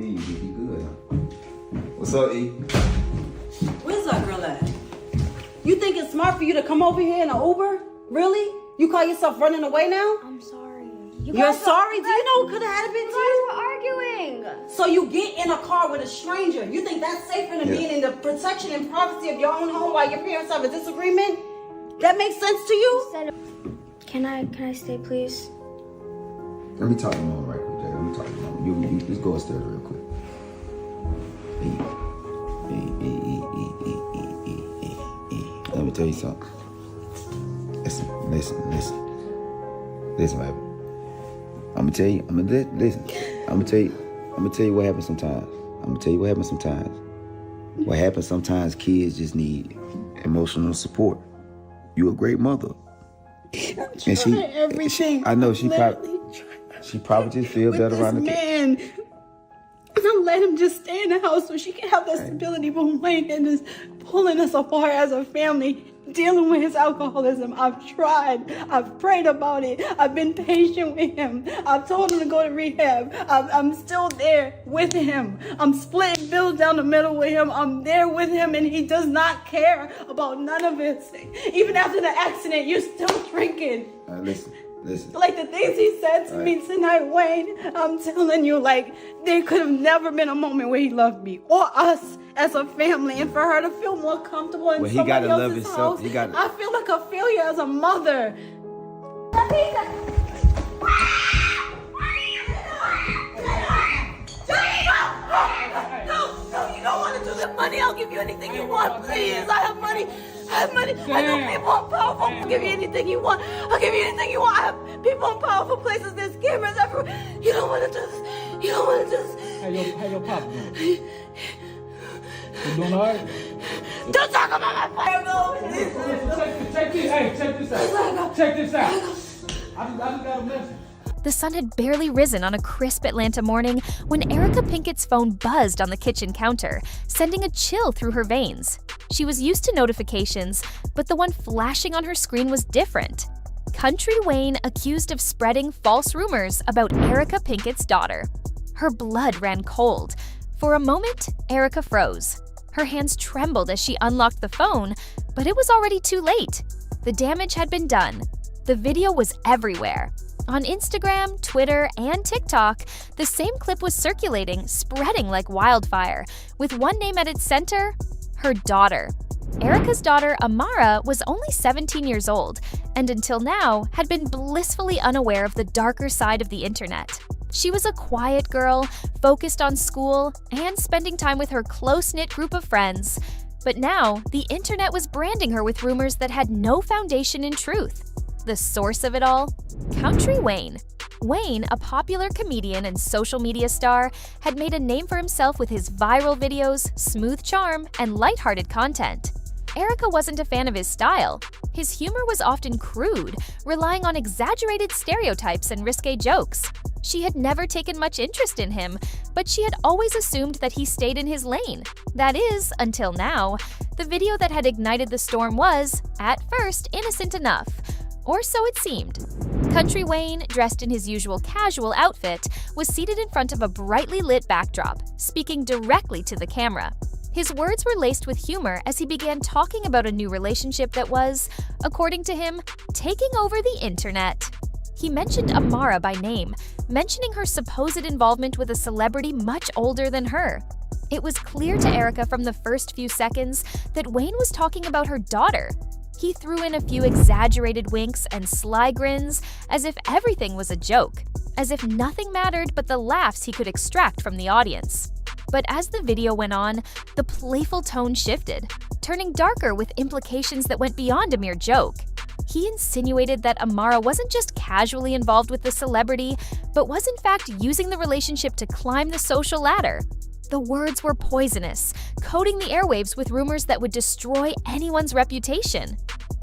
me and you be good, huh? What's up, E? Where's that girl at? You think it's smart for you to come over here in an Uber? Really? You call yourself running away now? I'm sorry. You're sorry? Do you know what could have been to you? We're arguing. So you get in a car with a stranger. You think that's safer than being in the protection and privacy of your own home while your parents have a disagreement? That makes sense to you? Can I stay, please? Let me talk to Mom right quick, Jada. Let me talk to Mom. You just go upstairs real quick. Let me tell you something. Listen, baby. I'm gonna tell you what happens sometimes. What happens sometimes, kids just need emotional support. You a great mother. And everything. I know she probably just feel better around the man. Don't let him just stay in the house so she can have that stability. But Wayne is pulling us apart as a family, dealing with his alcoholism. I've tried. I've prayed about it. I've been patient with him. I've told him to go to rehab. I'm still there with him. I'm splitting bills down the middle with him. I'm there with him, and he does not care about none of it. Even after the accident, you're still drinking. Listen. Like the things he said to me tonight, Wayne, I'm telling you, like, there could have never been a moment where he loved me or us as a family, and for her to feel more comfortable in somebody else's house, I feel like a failure as a mother. No, you don't want to do the money. I'll give you anything you want, please. I have money. I know people are powerful. I'll give you anything you want. I have people in powerful places. There's cameras everywhere. You don't want to do this. Hey, yo, Papa. You doing all right? Don't talk about my phone. Check this out. I just got a message. The sun had barely risen on a crisp Atlanta morning when EricaPinkett's phone buzzed on the kitchen counter, sending a chill through her veins. She was used to notifications, but the one flashing on her screen was different. KountryWayne accused of spreading false rumors about EricaPinkett's daughter. Her blood ran cold. For a moment, Erica froze. Her hands trembled as she unlocked the phone, but it was already too late. The damage had been done. The video was everywhere. On Instagram, Twitter, and TikTok, the same clip was circulating, spreading like wildfire, with one name at its center: her daughter. Erica's daughter, Amara, was only 17 years old, and until now had been blissfully unaware of the darker side of the internet. She was a quiet girl, focused on school, and spending time with her close-knit group of friends. But now, the internet was branding her with rumors that had no foundation in truth. The source of it all? KountryWayne. Wayne, a popular comedian and social media star, had made a name for himself with his viral videos, smooth charm, and lighthearted content. Erica wasn't a fan of his style. His humor was often crude, relying on exaggerated stereotypes and risque jokes. She had never taken much interest in him, but she had always assumed that he stayed in his lane. That is, until now. The video that had ignited the storm was, at first, innocent enough. Or so it seemed. KountryWayne, dressed in his usual casual outfit, was seated in front of a brightly lit backdrop, speaking directly to the camera. His words were laced with humor as he began talking about a new relationship that was, according to him, taking over the internet. He mentioned Amara by name, mentioning her supposed involvement with a celebrity much older than her. It was clear to Erica from the first few seconds that Wayne was talking about her daughter. He threw in a few exaggerated winks and sly grins, as if everything was a joke, as if nothing mattered but the laughs he could extract from the audience. But as the video went on, the playful tone shifted, turning darker with implications that went beyond a mere joke. He insinuated that Amara wasn't just casually involved with the celebrity, but was in fact using the relationship to climb the social ladder. The words were poisonous, coating the airwaves with rumors that would destroy anyone's reputation.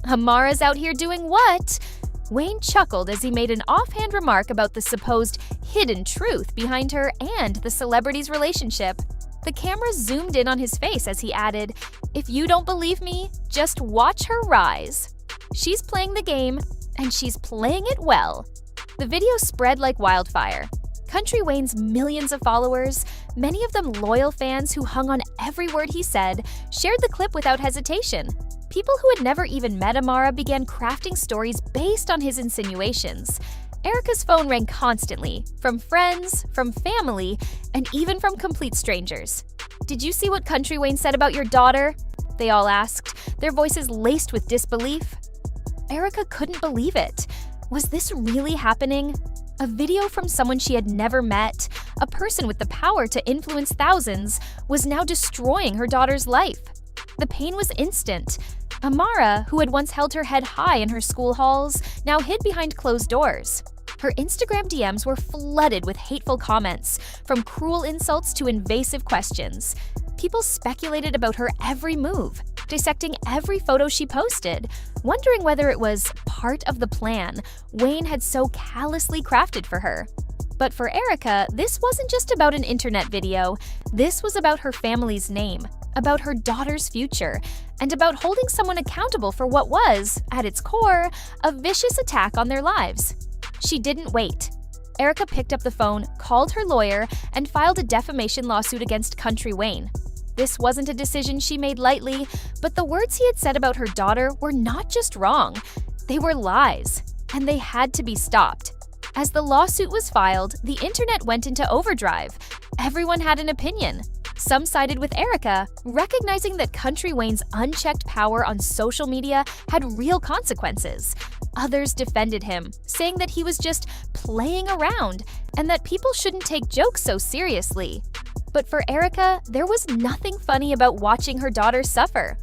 Amara's out here doing what? Wayne chuckled as he made an offhand remark about the supposed hidden truth behind her and the celebrity's relationship. The camera zoomed in on his face as he added, "If you don't believe me, just watch her rise. She's playing the game, and she's playing it well." The video spread like wildfire. CountryWayne's millions of followers, many of them loyal fans who hung on every word he said, shared the clip without hesitation. People who had never even met Amara began crafting stories based on his insinuations. Erica's phone rang constantly, from friends, from family, and even from complete strangers. "Did you see what CountryWayne said about your daughter?" they all asked, their voices laced with disbelief. Erica couldn't believe it. Was this really happening? A video from someone she had never met, a person with the power to influence thousands, was now destroying her daughter's life. The pain was instant. Amara, who had once held her head high in her school halls, now hid behind closed doors. Her Instagram DMs were flooded with hateful comments, from cruel insults to invasive questions. People speculated about her every move, dissecting every photo she posted, wondering whether it was part of the plan Wayne had so callously crafted for her. But for Erica, this wasn't just about an internet video. This was about her family's name, about her daughter's future, and about holding someone accountable for what was, at its core, a vicious attack on their lives. She didn't wait. Erica picked up the phone, called her lawyer, and filed a defamation lawsuit against CountryWayne. This wasn't a decision she made lightly, but the words he had said about her daughter were not just wrong. They were lies, and they had to be stopped. As the lawsuit was filed, the internet went into overdrive. Everyone had an opinion. Some sided with Erica, recognizing that CountryWayne's unchecked power on social media had real consequences. Others defended him, saying that he was just playing around and that people shouldn't take jokes so seriously. But for Erica, there was nothing funny about watching her daughter suffer.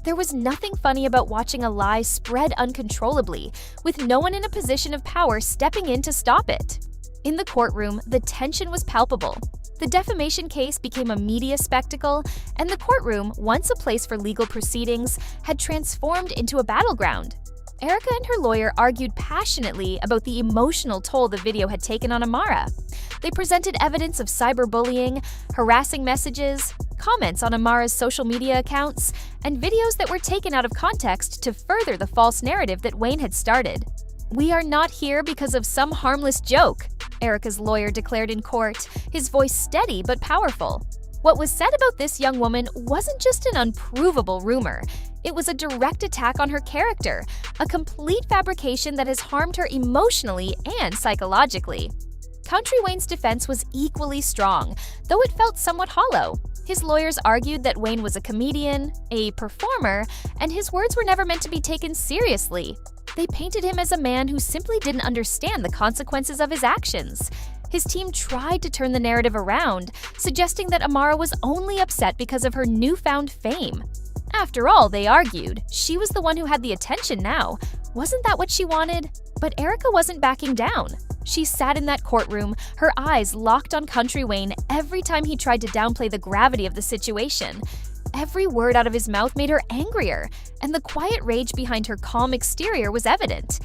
There was nothing funny about watching a lie spread uncontrollably, with no one in a position of power stepping in to stop it. In the courtroom, the tension was palpable. The defamation case became a media spectacle, and the courtroom, once a place for legal proceedings, had transformed into a battleground. Erica and her lawyer argued passionately about the emotional toll the video had taken on Amara. They presented evidence of cyberbullying, harassing messages, comments on Amara's social media accounts, and videos that were taken out of context to further the false narrative that Wayne had started. "We are not here because of some harmless joke," Erica's lawyer declared in court, his voice steady but powerful. What was said about this young woman wasn't just an unprovable rumor. It was a direct attack on her character, a complete fabrication that has harmed her emotionally and psychologically. CountryWayne's defense was equally strong, though it felt somewhat hollow. His lawyers argued that Wayne was a comedian, a performer, and his words were never meant to be taken seriously. They painted him as a man who simply didn't understand the consequences of his actions. His team tried to turn the narrative around, suggesting that Amara was only upset because of her newfound fame. After all, they argued, she was the one who had the attention now. Wasn't that what she wanted? But Erica wasn't backing down. She sat in that courtroom, her eyes locked on CountryWayne every time he tried to downplay the gravity of the situation. Every word out of his mouth made her angrier, and the quiet rage behind her calm exterior was evident.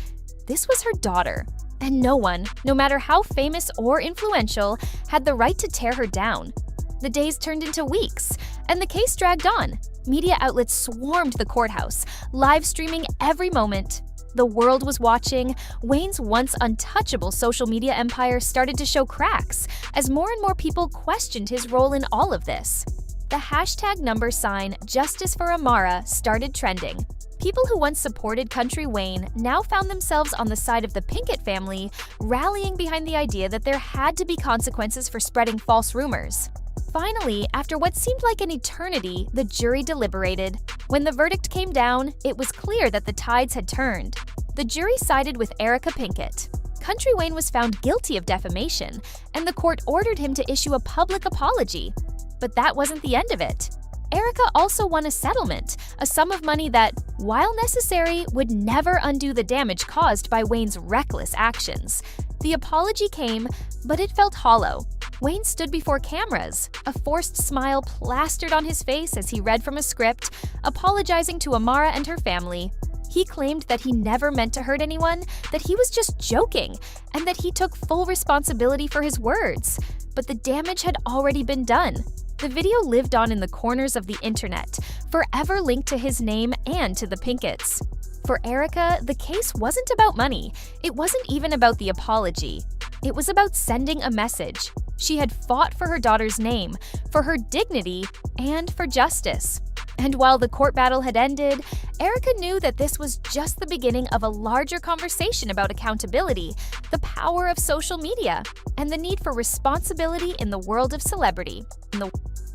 This was her daughter, and no one, no matter how famous or influential, had the right to tear her down. The days turned into weeks, and the case dragged on. Media outlets swarmed the courthouse, live streaming every moment. The world was watching. Wayne's once untouchable social media empire started to show cracks as more and more people questioned his role in all of this. The hashtag #Justice for Amara started trending. People who once supported CountryWayne now found themselves on the side of the Pinkett family, rallying behind the idea that there had to be consequences for spreading false rumors. Finally, after what seemed like an eternity, the jury deliberated. When the verdict came down, it was clear that the tides had turned. The jury sided with EricaPinkett. CountryWayne was found guilty of defamation, and the court ordered him to issue a public apology. But that wasn't the end of it. Erica also won a settlement, a sum of money that, while necessary, would never undo the damage caused by Wayne's reckless actions. The apology came, but it felt hollow. Wayne stood before cameras, a forced smile plastered on his face as he read from a script, apologizing to Amara and her family. He claimed that he never meant to hurt anyone, that he was just joking, and that he took full responsibility for his words. But the damage had already been done. The video lived on in the corners of the internet, forever linked to his name and to the Pinketts. For Erica, the case wasn't about money. It wasn't even about the apology. It was about sending a message. She had fought for her daughter's name, for her dignity, and for justice. And while the court battle had ended, Erica knew that this was just the beginning of a larger conversation about accountability, the power of social media, and the need for responsibility in the world of celebrity.